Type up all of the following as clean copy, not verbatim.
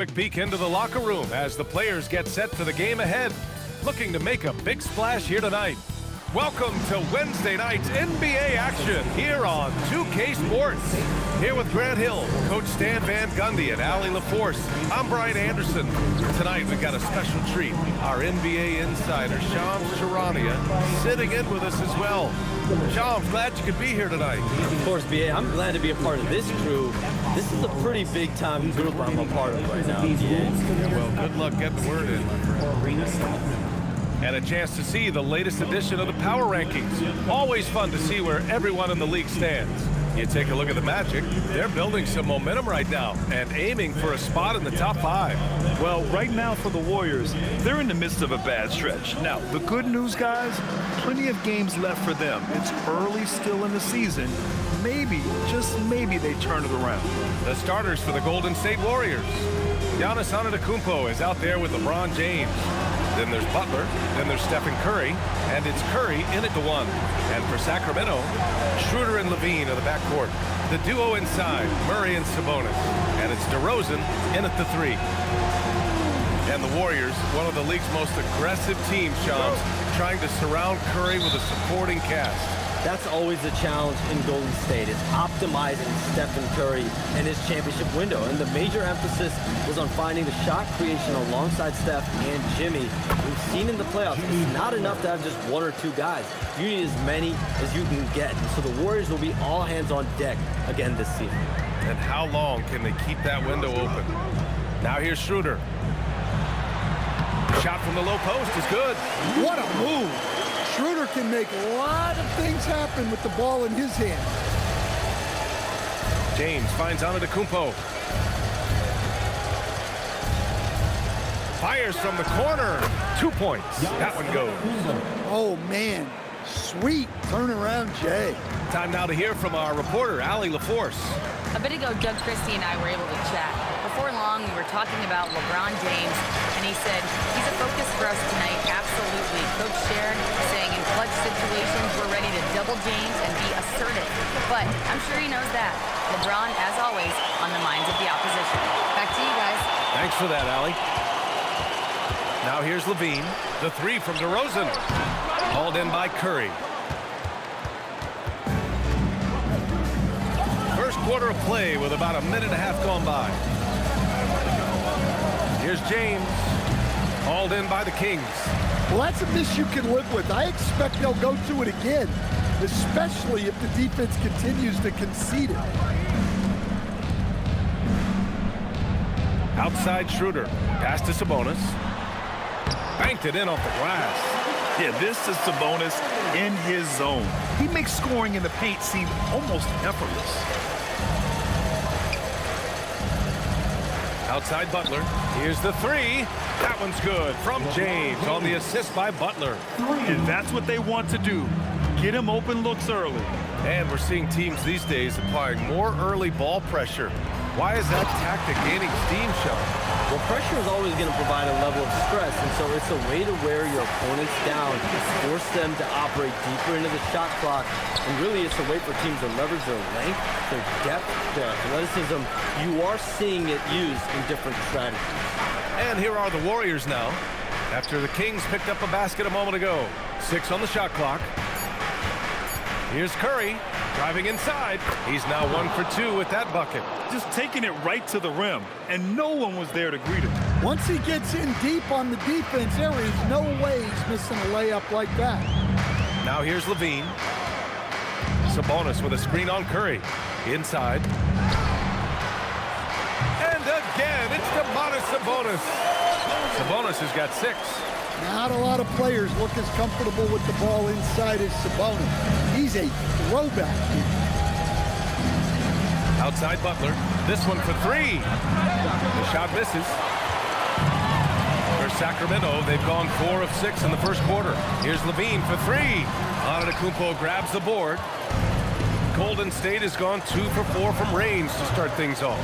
Quick peek into the locker room as the players get set for the game ahead, looking to make a big splash here tonight. Welcome to Wednesday night's NBA action here on 2K Sports. Here with Grant Hill, Coach Stan Van Gundy, and Allie LaForce. I'm Brian Anderson. Tonight we've got a special treat. Our NBA insider, Shams Charania, sitting in with us as well. Shams, glad you could be here tonight. Of course, B.A., I'm glad to be a part of this crew. This is a pretty big-time group I'm a part of right now, B.A. Yeah, well, good luck getting the word in, my friend. And a chance to see the latest edition of the Power Rankings. Always fun to see where everyone in the league stands. You take a look at the Magic, they're building some momentum right now and aiming for a spot in the top 5. Well, right now for the Warriors, they're in the midst of a bad stretch. Now, the good news, guys, plenty of games left for them. It's early still in the season. Maybe, just maybe, they turn it around. The starters for the Golden State Warriors. Giannis Antetokounmpo is out there with LeBron James. Then there's Butler, then there's Stephen Curry, and it's Curry in at the 1. And for Sacramento, Schroeder and Levine are the backcourt. The duo inside, Murray and Sabonis. And it's DeRozan in at the 3. And the Warriors, one of the league's most aggressive teams, Shams, trying to surround Curry with a supporting cast. That's always the challenge in Golden State, is optimizing Stephen Curry and his championship window. And the major emphasis was on finding the shot creation alongside Steph and Jimmy. We've seen in the playoffs, it's not enough to have just 1 or 2 guys. You need as many as you can get. So the Warriors will be all hands on deck again this season. And how long can they keep that window open? Now here's Schroeder. Shot from the low post is good. What a move. Schroeder can make a lot of things happen with the ball in his hand. James finds Antetokounmpo. Fires from the corner. 2 points. That one goes. Oh, man. Sweet turnaround, Jay. Time now to hear from our reporter, Allie LaForce. A bit ago, Doug Christie and I were able to chat. Before long, we were talking about LeBron James, and he said, he's a focus for us tonight, absolutely. Coach shared, saying in clutch situations, we're ready to double James and be assertive. But I'm sure he knows that. LeBron, as always, on the minds of the opposition. Back to you guys. Thanks for that, Allie. Now here's Levine. The 3 from DeRozan. Hauled in by Curry. First quarter of play with about a minute and a half gone by. Here's James. Hauled in by the Kings. Well, that's a miss you can live with. I expect they'll go to it again, especially if the defense continues to concede it. Outside Schroeder. Pass to Sabonis. Banked it in off the glass. Yeah, this is Sabonis in his zone. He makes scoring in the paint seem almost effortless. Outside Butler. Here's the 3. That one's good from James on the assist by Butler. And that's what they want to do. Get him open looks early. And we're seeing teams these days applying more early ball pressure. Why is that tactic gaining steam, Sean? Well, pressure is always going to provide a level of stress, and so it's a way to wear your opponents down, force them to operate deeper into the shot clock, and really it's a way for teams to leverage their length, their depth, their athleticism. You are seeing it used in different strategies. And here are the Warriors now, after the Kings picked up a basket a moment ago. 6 on the shot clock. Here's Curry, driving inside. He's now 1 for 2 with that bucket. Just taking it right to the rim, and no one was there to greet him. Once he gets in deep on the defense, there is no way he's missing a layup like that. Now here's Levine. Sabonis with a screen on Curry. Inside. And again, it's Domantas Sabonis. Sabonis has got 6. Not a lot of players look as comfortable with the ball inside as Sabonis. He's a throwback. Outside Butler. This one for 3. The shot misses. For Sacramento, they've gone 4 of 6 in the first quarter. Here's Levine for 3. Antetokounmpo grabs the board. Golden State has gone 2 for 4 from range to start things off.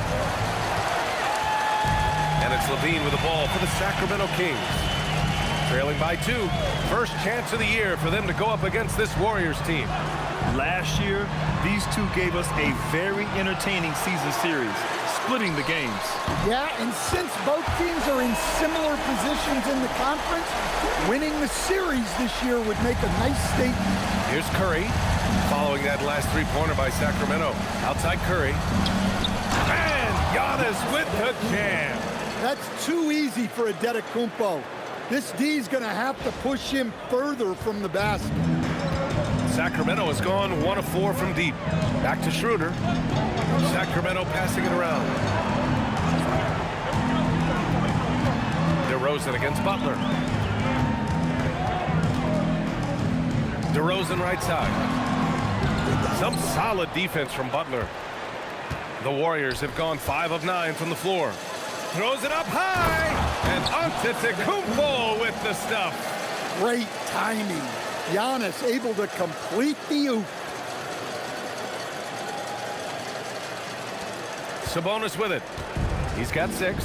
And it's Levine with the ball for the Sacramento Kings. Trailing by 2. First chance of the year for them to go up against this Warriors team. Last year, these two gave us a very entertaining season series, splitting the games. Yeah, and since both teams are in similar positions in the conference, winning the series this year would make a nice statement. Here's Curry, following that last three-pointer by Sacramento. Outside Curry. And Giannis with the jam. That's too easy for Antetokounmpo. This D's going to have to push him further from the basket. Sacramento has gone 1 of 4 from deep. Back to Schroeder. Sacramento passing it around. DeRozan against Butler. DeRozan right side. Some solid defense from Butler. The Warriors have gone 5 of 9 from the floor. Throws it up high, and Antetokounmpo with the stuff. Great timing. Giannis able to complete the oop. Sabonis with it. He's got 6.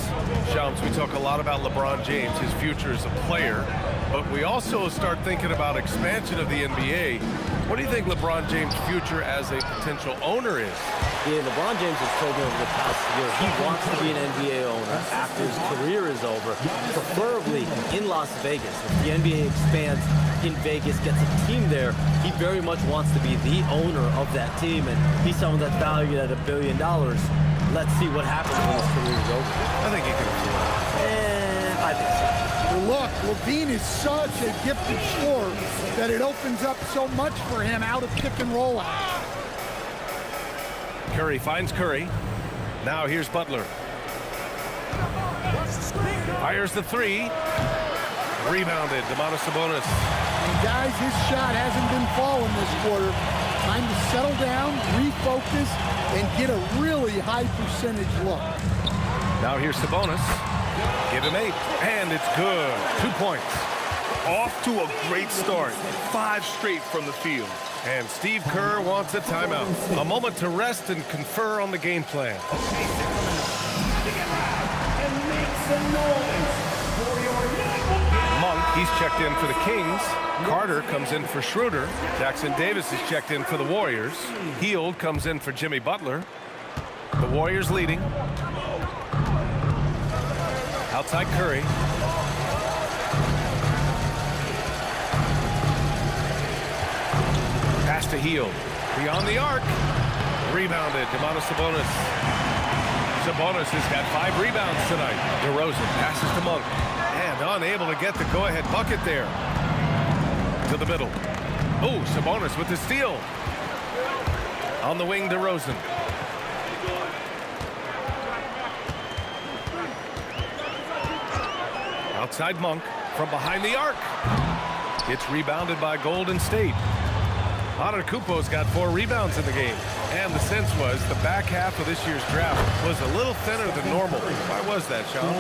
Shams, we talk a lot about LeBron James, his future as a player, but we also start thinking about expansion of the NBA. What do you think LeBron James' future as a potential owner is? Yeah, LeBron James has told me over the past year he wants to be an NBA owner after his career is over, preferably in Las Vegas. If the NBA expands in Vegas, gets a team there, he very much wants to be the owner of that team, and he's someone that's valued at $1 billion. Let's see what happens when his career is over. I think he can afford it. I think so. Well, look, Levine is such a gifted scorer that it opens up so much for him out of pick and roll out. Curry finds Curry. Now here's Butler. Fires the 3. Rebounded. Domantas Sabonis. And guys, his shot hasn't been falling this quarter. Time to settle down, refocus, and get a really high percentage look. Now here's Sabonis. Give him 8. And it's good. 2 points. Off to a great start. 5 straight from the field. And Steve Kerr wants a timeout. A moment to rest and confer on the game plan. Monk, he's checked in for the Kings. Carter comes in for Schroeder. Jackson Davis is checked in for the Warriors. Hield comes in for Jimmy Butler. The Warriors leading. Outside Curry. Pass to Hield. Beyond the arc. Rebounded. Domantas Sabonis. Sabonis has got 5 rebounds tonight. DeRozan passes to Monk. And unable to get the go-ahead bucket there. To the middle. Oh, Sabonis with the steal. On the wing, DeRozan. Outside Monk from behind the arc. It's rebounded by Golden State. Antetokounmpo's got 4 rebounds in the game. And the sense was the back half of this year's draft was a little thinner than normal. Why was that, Sean?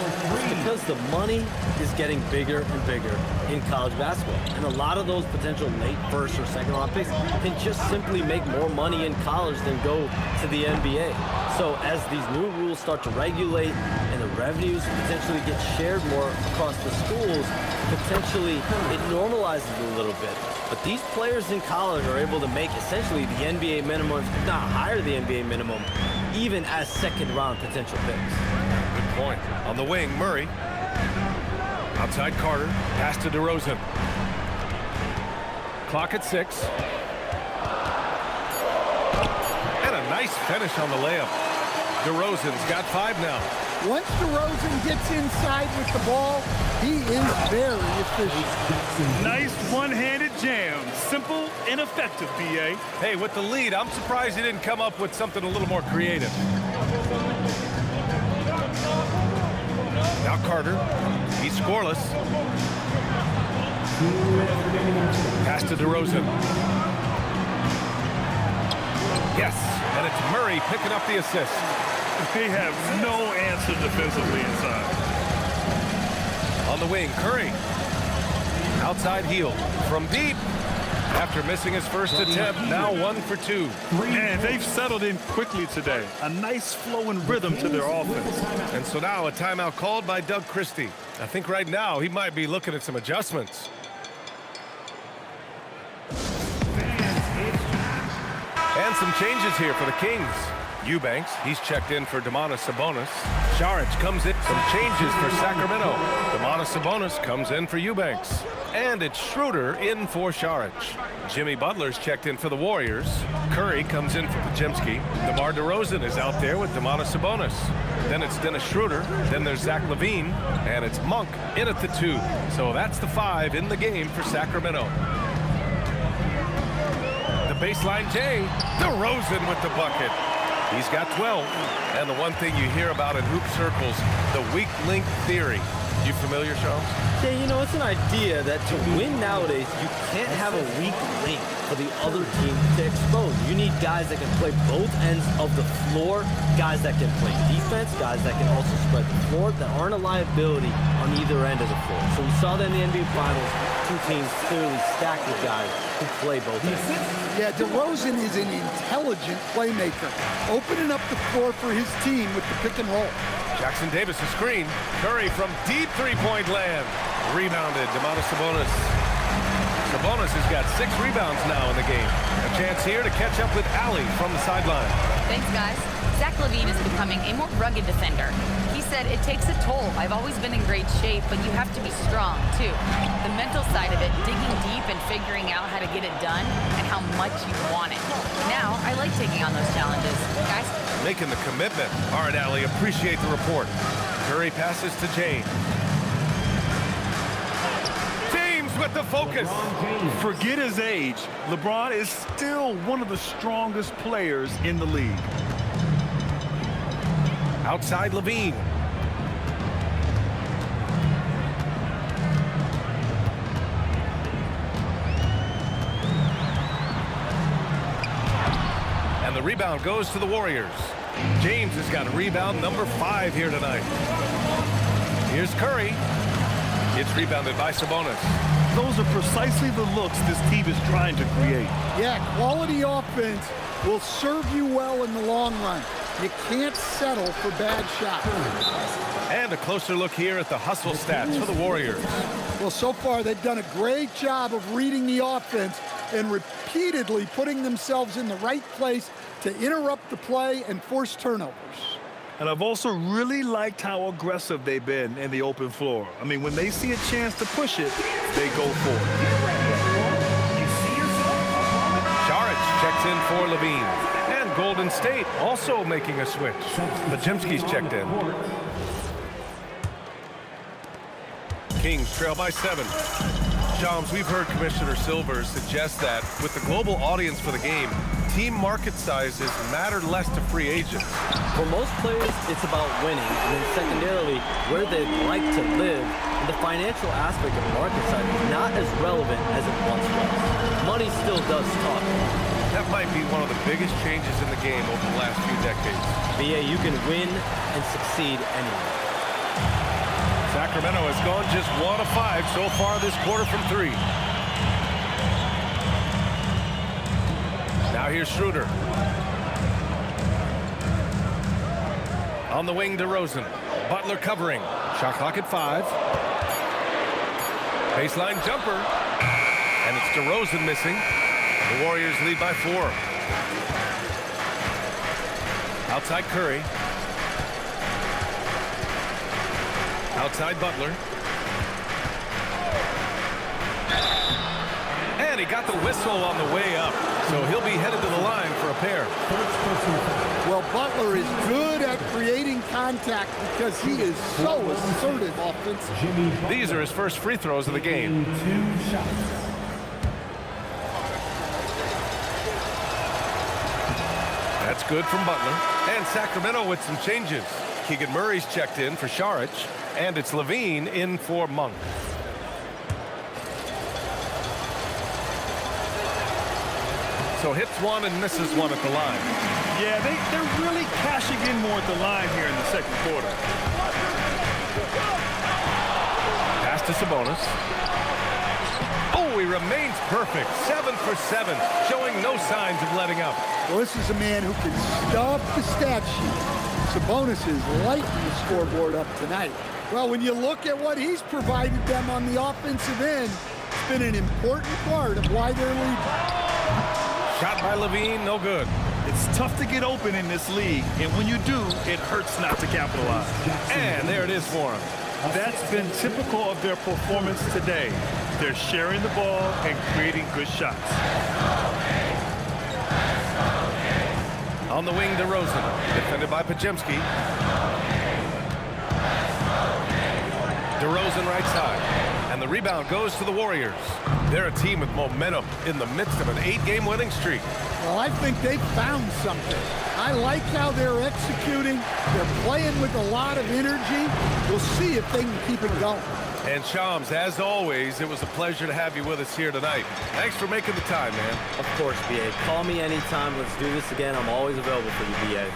Because the money is getting bigger and bigger in college basketball. And a lot of those potential late first or second round picks can just simply make more money in college than go to the NBA. So as these new rules start to regulate and the revenues potentially get shared more across the schools, potentially it normalizes it a little bit. But these players in college are able to make essentially the NBA minimum, if not higher the NBA minimum, even as second-round potential picks. Good point. On the wing, Murray. Outside Carter. Pass to DeRozan. Clock at 6. And a nice finish on the layup. DeRozan's got 5 now. Once DeRozan gets inside with the ball, he is very efficient. Nice one-handed jam. Simple and effective, B.A. Hey, with the lead, I'm surprised he didn't come up with something a little more creative. Now Carter. He's scoreless. Pass to DeRozan. Yes, and it's Murray picking up the assist. They have no answer defensively inside. On the wing, Curry. Outside Hield from deep. After missing his first attempt, now 1 for 2. Man, they've settled in quickly today. A nice flow and rhythm to their offense. And so now a timeout called by Doug Christie. I think right now he might be looking at some adjustments. And some changes here for the Kings. Eubanks, he's checked in for Domantas Sabonis. Saric comes in. Some changes for Sacramento. Domantas Sabonis comes in for Eubanks. And it's Schroeder in for Saric. Jimmy Butler's checked in for the Warriors. Curry comes in for Podziemski. DeMar DeRozan is out there with Domantas Sabonis. Then it's Dennis Schroeder. Then there's Zach LaVine. And it's Monk in at the 2. So that's the 5 in the game for Sacramento. The baseline J. DeRozan with the bucket. He's got 12. And the one thing you hear about in hoop circles, the weak link theory. You familiar, Charles? Yeah, you know, it's an idea that to win nowadays, you can't have a weak link for the other team to expose. You need guys that can play both ends of the floor, guys that can play defense, guys that can also spread the floor, that aren't a liability on either end of the floor. So we saw that in the NBA Finals, two teams clearly stacked with guys who play both ends. Yeah, DeRozan is an intelligent playmaker, opening up the floor for his team with the pick and roll. Jackson Davis a screen. Curry from deep three-point land. Rebounded. Domantas Sabonis. Sabonis has got 6 rebounds now in the game. A chance here to catch up with Allie from the sideline. Thanks, guys. Zach LaVine is becoming a more rugged defender. He said, it takes a toll. I've always been in great shape, but you have to be strong, too. The mental side of it, digging deep and figuring out how to get it done and how much you want it. Now, I like taking on those challenges. Guys? Making the commitment. All right, Allie, appreciate the report. Curry passes to James. James with the focus. Forget his age. LeBron is still one of the strongest players in the league. Outside LaVine. And the rebound goes to the Warriors. James has got rebound number 5 here tonight. Here's Curry. It's rebounded by Sabonis. Those are precisely the looks this team is trying to create. Yeah, quality offense will serve you well in the long run. You can't settle for bad shots. And a closer look here at the hustle stats for the Warriors. Well, so far they've done a great job of reading the offense and repeatedly putting themselves in the right place to interrupt the play and force turnovers. And I've also really liked how aggressive they've been in the open floor. I mean, when they see a chance to push it, they go for it. Saric checks in for LaVine. And Golden State also making a switch. Podziemski's checked in. Kings trail by 7. Shams, we've heard Commissioner Silver suggest that with the global audience for the game, team market sizes matter less to free agents. For most players, it's about winning, and then secondarily, where they'd like to live. And the financial aspect of market size is not as relevant as it once was. Money still does talk. That might be one of the biggest changes in the game over the last few decades. But yeah, you can win and succeed anywhere. Sacramento has gone just 1 of 5 so far this quarter from 3. Now here's Schroeder. On the wing, DeRozan. Butler covering. Shot clock at 5. Baseline jumper. And it's DeRozan missing. The Warriors lead by 4. Outside Curry. Outside Butler. And he got the whistle on the way up. So he'll be headed to the line for a pair. Well, Butler is good at creating contact because he is so assertive offensively. These are his first free throws of the game. That's good from Butler. And Sacramento with some changes. Keegan Murray's checked in for Saric. And it's LaVine in for Monk. So hits 1 and misses 1 at the line. Yeah, they're really cashing in more at the line here in the second quarter. Pass to Sabonis. Oh, he remains perfect. 7 for 7, showing no signs of letting up. Well, this is a man who can stuff the stat sheet. Sabonis is lighting the scoreboard up tonight. Well, when you look at what he's provided them on the offensive end, it's been an important part of why they're leading. Shot by LaVine, no good. It's tough to get open in this league, and when you do, it hurts not to capitalize. And there it is for him. That's been typical of their performance today. They're sharing the ball and creating good shots. On the wing, DeRozan, defended by Pajemski. DeRozan right side, and the rebound goes to the Warriors. They're a team with momentum in the midst of an 8-game winning streak. Well, I think they've found something. I like how they're executing. They're playing with a lot of energy. We'll see if they can keep it going. And Shams, as always, it was a pleasure to have you with us here tonight. Thanks for making the time, man. Of course, B.A. Call me anytime. Let's do this again. I'm always available for you, B.A.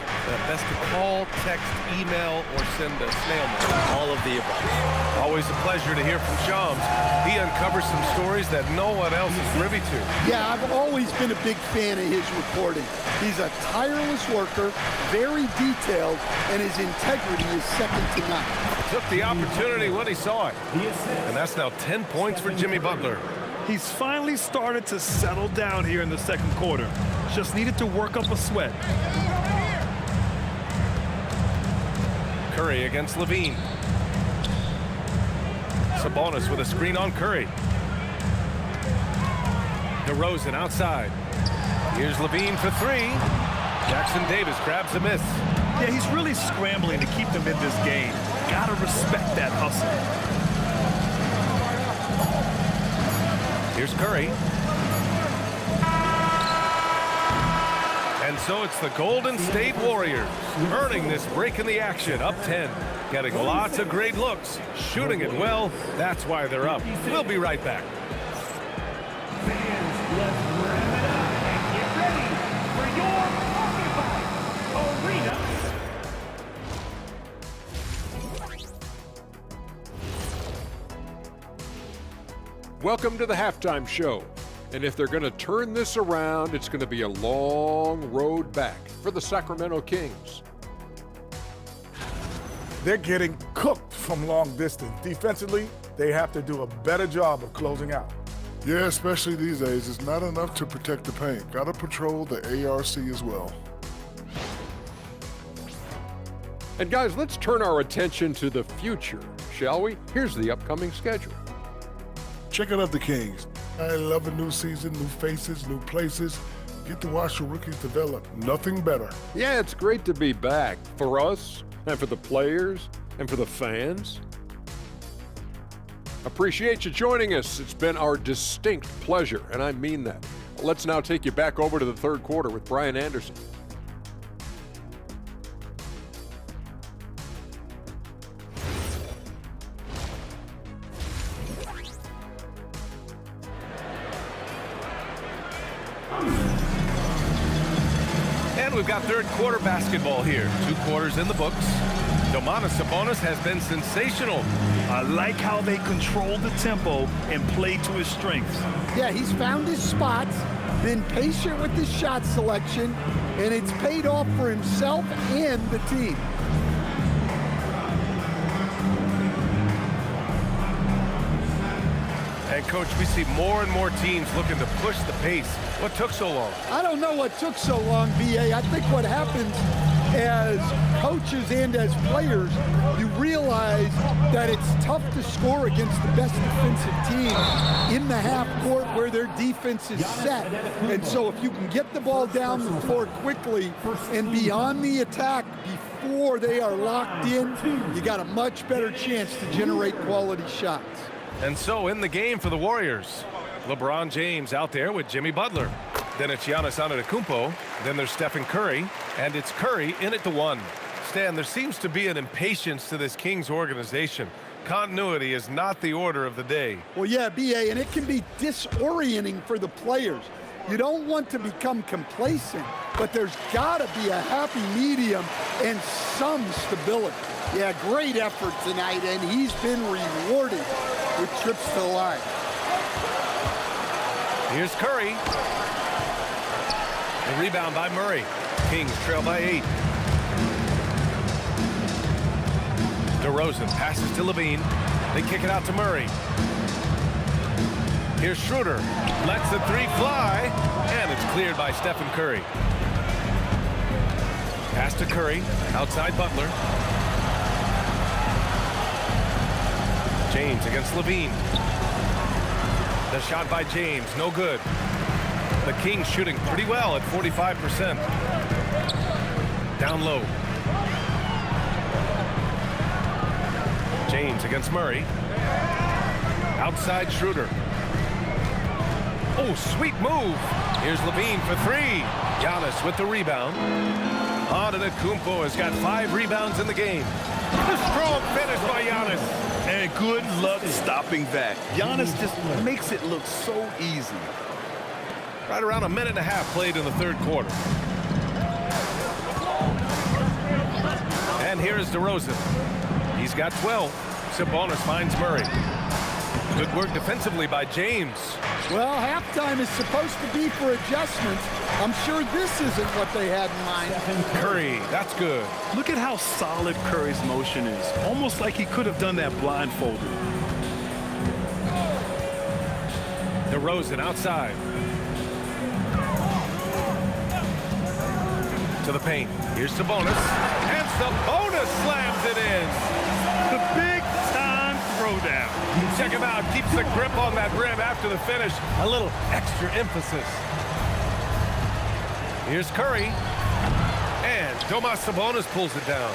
Best to call, text, email, or send a snail mail. All of the above. Always a pleasure to hear from Shams. He uncovers some stories that no one else is privy to. Yeah, I've always been a big fan of his reporting. He's a tireless worker, very detailed, and his integrity is second to none. Took the opportunity when he saw it. And that's now 10 points for Jimmy Butler. He's finally started to settle down here in the second quarter. Just needed to work up a sweat. Curry against Levine. Sabonis with a screen on Curry. DeRozan outside. Here's Levine for three. Jackson Davis grabs a miss. Yeah, he's really scrambling to keep them in this game. Gotta respect that hustle. Here's Curry. And so it's the Golden State Warriors earning this break in the action, up 10. Getting lots of great looks, shooting it well. That's why they're up. We'll be right back. Welcome to the halftime show. And if they're going to turn this around, it's going to be a long road back for the Sacramento Kings. They're getting cooked from long distance. Defensively, they have to do a better job of closing out. Yeah, especially these days. It's not enough to protect the paint. Got to patrol the ARC as well. And guys, let's turn our attention to the future, shall we? Here's the upcoming schedule. Check out the Kings. I love a new season, new faces, new places. Get to watch the rookies develop. Nothing better. Yeah, it's great to be back for us and for the players and for the fans. Appreciate you joining us. It's been our distinct pleasure, and I mean that. Let's now take you back over to the third quarter with Brian Anderson. And we've got third quarter basketball here. 2 quarters in the books. Domantas Sabonis has been sensational. I like how they control the tempo and play to his strengths. Yeah, he's found his spots, been patient with his shot selection, and it's paid off for himself and the team. And, Coach, we see more and more teams looking to push the pace. What took so long? I don't know what took so long, B.A. I think what happens as coaches and as players, you realize that it's tough to score against the best defensive team in the half court where their defense is set. And so if you can get the ball down the floor quickly and be on the attack before they are locked in, you got a much better chance to generate quality shots. And so in the game for the Warriors, LeBron James out there with Jimmy Butler. Then it's Giannis Antetokounmpo. Then there's Stephen Curry. And it's Curry in it to one. Stan, there seems to be an impatience to this Kings organization. Continuity is not the order of the day. Well, yeah, B.A., and it can be disorienting for the players. You don't want to become complacent, but there's got to be a happy medium and some stability. Yeah, great effort tonight, and he's been rewarded with trips to the line. Here's Curry. The rebound by Murray. Kings trail by 8. DeRozan passes to Levine. They kick it out to Murray. Here's Schroeder. Lets the three fly, and it's cleared by Stephen Curry. Pass to Curry. Outside Butler. James against Levine. The shot by James, no good. The Kings shooting pretty well at 45%. Down low. James against Murray. Outside Schroeder. Oh, sweet move. Here's Levine for three. Giannis with the rebound. Antetokounmpo has got 5 rebounds in the game. A strong finish by Giannis. And good luck stopping that. Giannis just makes it look so easy. Right around a minute and a half played in the third quarter. And here is DeRozan. He's got 12. Sabonis finds Murray. Good work defensively by James. Well, halftime is supposed to be for adjustments. I'm sure this isn't what they had in mind. Curry, that's good. Look at how solid Curry's motion is. Almost like he could have done that blindfolded. DeRozan outside. To the paint. Here's Sabonis. And Sabonis slams it in. The big-time throwdown. Check him out. Keeps the grip on that rim after the finish. A little extra emphasis. Here's Curry. And Domas Sabonis pulls it down.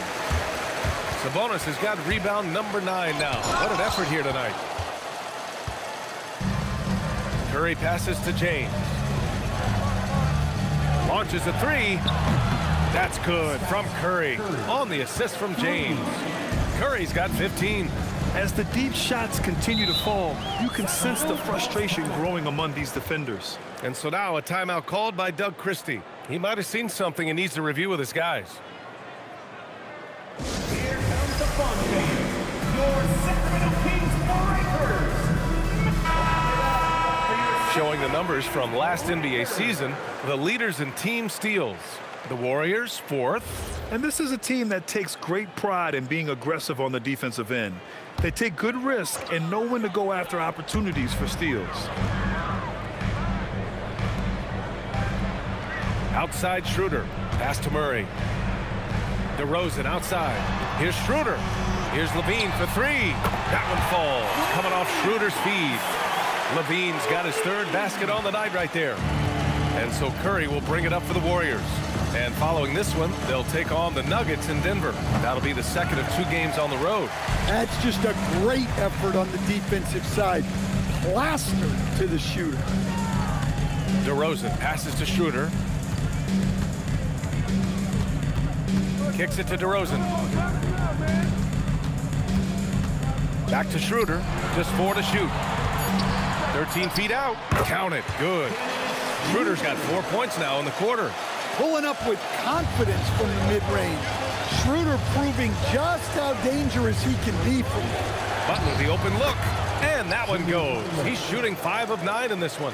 Sabonis has got rebound number 9 now. What an effort here tonight. Curry passes to James. Launches a 3. That's good from Curry. On the assist from James. Curry's got 15. As the deep shots continue to fall, you can sense the frustration growing among these defenders. And so now a timeout called by Doug Christie. He might have seen something and needs to review with his guys. Here comes the fun game. Your Sacramento Kings Warriors. Showing the numbers from last NBA season, the leaders in team steals. The Warriors, 4th. And this is a team that takes great pride in being aggressive on the defensive end. They take good risks and know when to go after opportunities for steals. Outside Schroeder. Pass to Murray. DeRozan outside. Here's Schroeder. Here's Levine for 3. That one falls. Coming off Schroeder's feed. Levine's got his 3rd basket on the night right there. And so Curry will bring it up for the Warriors. And following this one, they'll take on the Nuggets in Denver. That'll be the second of 2 games on the road. That's just a great effort on the defensive side. Plastered to the shooter. DeRozan passes to Schroeder. Kicks it to DeRozan. Back to Schroeder. Just 4 to shoot. 13 feet out. Count it. Good. Schroeder's got 4 points now in the quarter. Pulling up with confidence from the mid-range. Schroeder proving just how dangerous he can be from there. Butler, the open look. And that one goes. He's shooting 5 of 9 in this one.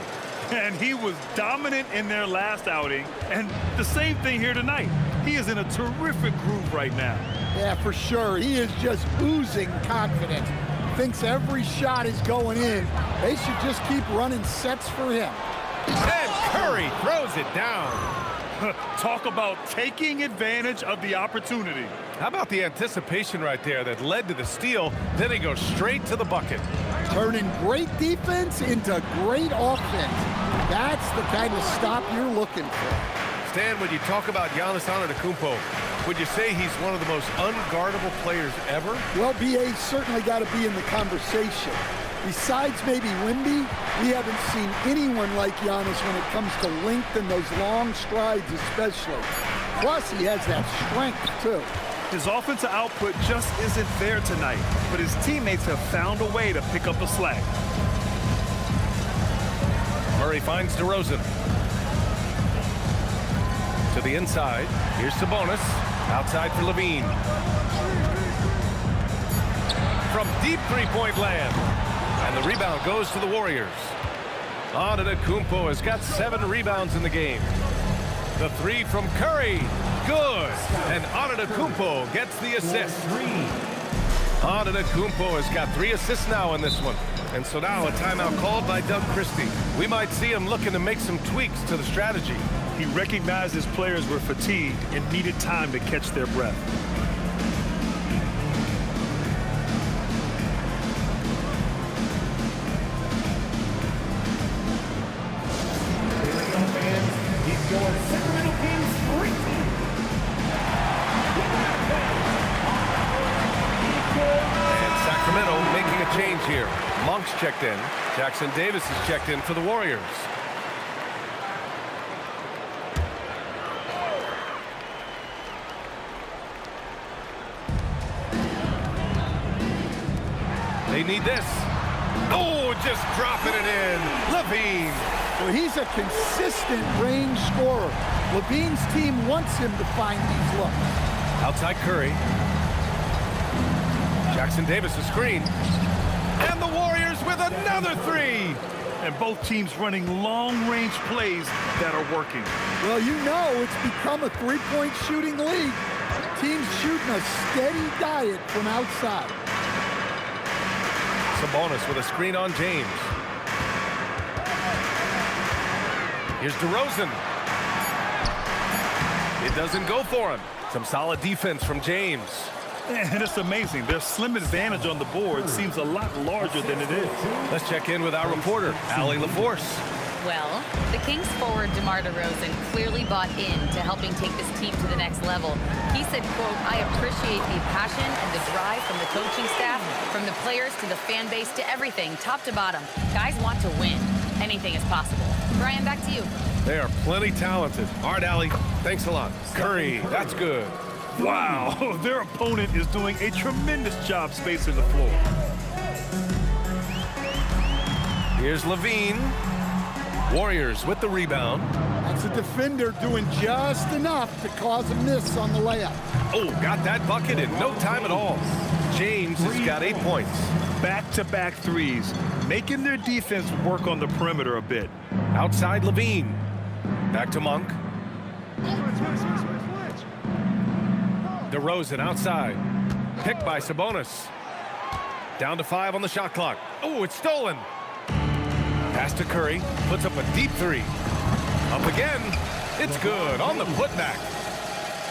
And he was dominant in their last outing. And the same thing here tonight. He is in a terrific groove right now. Yeah, for sure. He is just oozing confidence. Thinks every shot is going in. They should just keep running sets for him. And Curry throws it down. Talk about taking advantage of the opportunity. How about the anticipation right there that led to the steal? Then he goes straight to the bucket. Turning great defense into great offense. That's the kind of stop you're looking for. Stan, when you talk about Giannis Antetokounmpo, would you say he's one of the most unguardable players ever? Well, BA's certainly got to be in the conversation. Besides maybe Wemby, we haven't seen anyone like Giannis when it comes to length and those long strides especially. Plus, he has that strength, too. His offensive output just isn't there tonight, but his teammates have found a way to pick up the slack. Murray finds DeRozan. To the inside. Here's Sabonis. Outside for Levine. From deep three-point land. And the rebound goes to the Warriors. Antetokounmpo has got 7 rebounds in the game. The 3 from Curry. Good. And Antetokounmpo gets the assist. Antetokounmpo has got 3 assists now in this one. And so now a timeout called by Doug Christie. We might see him looking to make some tweaks to the strategy. He recognized his players were fatigued and needed time to catch their breath. He's your Sacramento Kings spring team. And Sacramento making a change here. Monk's checked in. Jackson Davis is checked in for the Warriors. They need this. Oh, just dropping it in. Levine. Well, he's a consistent range scorer. Levine's team wants him to find these looks. Outside Curry. Jackson Davis a screen. And the Warriors with another three. And both teams running long-range plays that are working. Well, you know it's become a three-point shooting league. Teams shooting a steady diet from outside. Sabonis with a screen on James. Here's DeRozan. It doesn't go for him. Some solid defense from James. And it's amazing. Their slim advantage on the board seems a lot larger than it is. Let's check in with our reporter, Allie LaForce. Well, the Kings forward DeMar DeRozan clearly bought into helping take this team to the next level. He said, quote, "I appreciate the passion and the drive from the coaching staff, from the players to the fan base to everything, top to bottom. Guys want to win. Anything is possible." Brian, back to you. They are plenty talented. All right, Allie, thanks a lot. Curry, that's good. Wow, their opponent is doing a tremendous job spacing the floor. Here's Levine. Warriors with the rebound. That's a defender doing just enough to cause a miss on the layup. Oh, got that bucket in no time at all. James has got 8 points. Back-to-back threes, making their defense work on the perimeter a bit. Outside Levine. Back to Monk. DeRozan outside. Picked by Sabonis. Down to 5 on the shot clock. Oh, it's stolen. Pass to Curry. Puts up a deep three. Up again. It's good on the putback.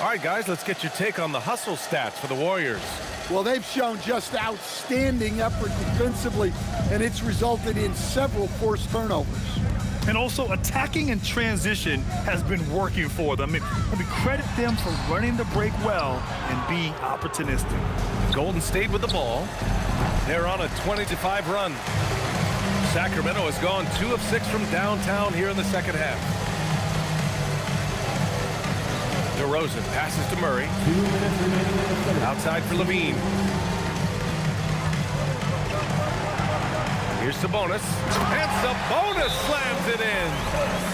All right, guys, let's get your take on the hustle stats for the Warriors. Well, they've shown just outstanding effort defensively, and it's resulted in several forced turnovers. And also, attacking in transition has been working for them. I mean, credit them for running the break well and being opportunistic. Golden State with the ball. They're on a 20-5 run. Sacramento has gone 2 of 6 from downtown here in the second half. DeRozan passes to Murray. Outside for Levine. Here's Sabonis. And Sabonis slams it in.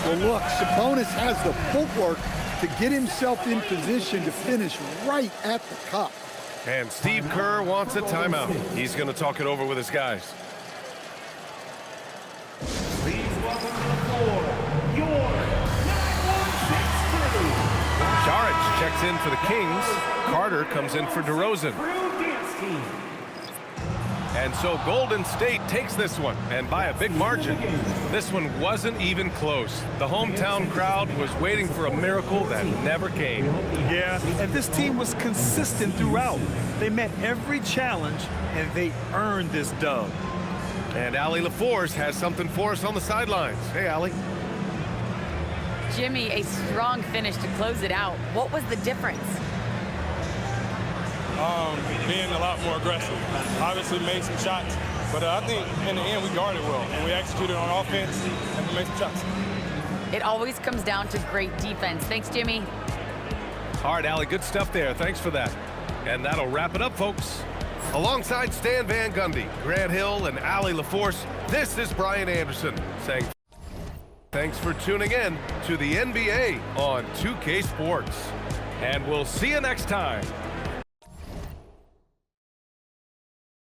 Well, look, Sabonis has the footwork to get himself in position to finish right at the cup. And Steve Kerr wants a timeout. He's going to talk it over with his guys. Please welcome to the floor, your 9163. Saric checks in for the Kings. Carter comes in for DeRozan. Crew dance team. And so Golden State takes this one, and by a big margin. This one wasn't even close. The hometown crowd was waiting for a miracle that never came. Yeah, and this team was consistent throughout. They met every challenge, and they earned this dub. And Allie LaForce has something for us on the sidelines. Hey, Allie. Jimmy, a strong finish to close it out. What was the difference? Being a lot more aggressive. Obviously made some shots, but I think in the end we guarded well and we executed on offense and we made some shots. It always comes down to great defense. Thanks, Jimmy. All right, Allie, good stuff there. Thanks for that. And that'll wrap it up, folks. Alongside Stan Van Gundy, Grant Hill, and Allie LaForce, this is Brian Anderson saying thanks for tuning in to the NBA on 2K Sports. And we'll see you next time.